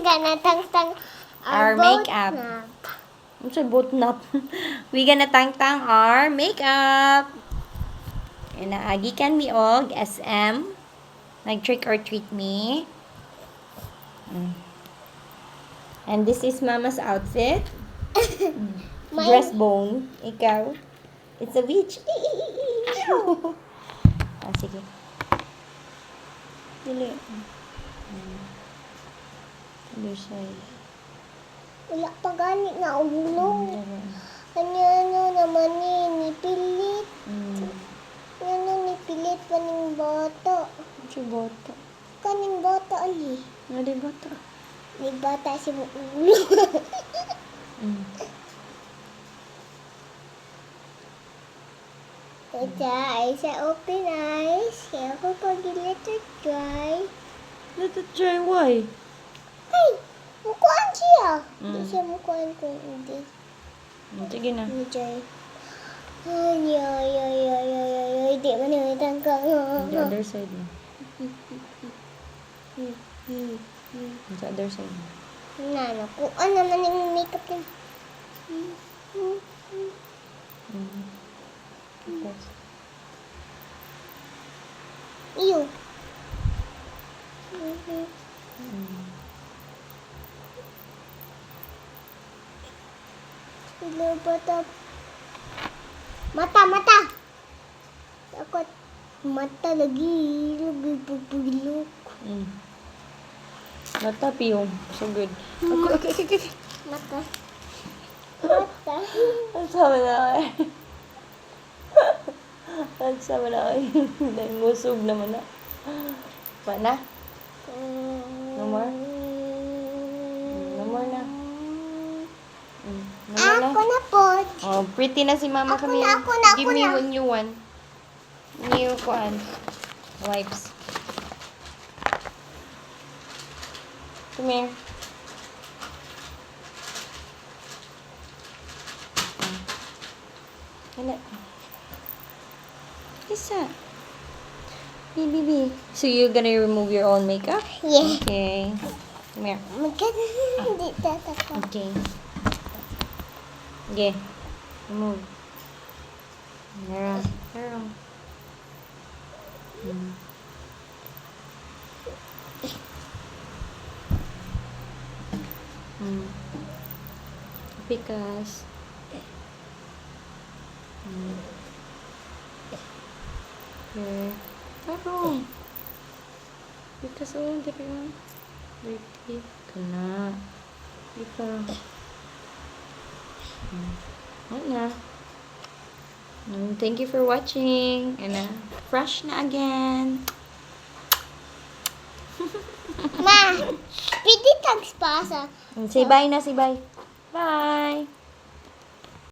gonna tang Our boat makeup. nap. Ano sa boat nap? We gonna tang our makeup. And gikan mi og SM. Nag-trick or treat me. And this is Mama's outfit. Dress bone. Ikaw. It's a witch. Sige. Dili. Other side. Wala pa gani na ulong. Ano naman nipilit. Ano nipilit pa ning bata. Si bata. Kaning bata ali. Nga di bata. Ni bata si ulo. Isa open eyes. Kaya ko pag letter try. Let it try. Why? Ay! Mukuhaan siya. Hindi siya mukuhaan ko. Hindi. Sige na. Enjoy. Ay. Di man yung itangkang. The other side na. The other side na. Nakuhaan naman yung makeup niya. Yes. Iyo. Bata. Mata. Takot. Mata lagi pagpagilok. Mata piyong. So good. Okay. Mata. Ang sama na kayo. Ang sama na kayo. Ngusog naman na. Pa na? No more? No more na. No more na? Ako na po. Oh, pretty na si Mama Ako Camille. na, ako na, Give ako me na. one new one. New kuan. Wipes. Come here. Hala. Isa. Baby. So you're gonna remove your own makeup? Yeah. Okay. Come here. Magkano hindi tatakot. Okay. Okay. Remove. Meron. Because here. Pero because dirty ka na. Na. Thank you for watching. And fresh na again. Ma, pwede tags pa sa... Say bye na, say bye. Bye.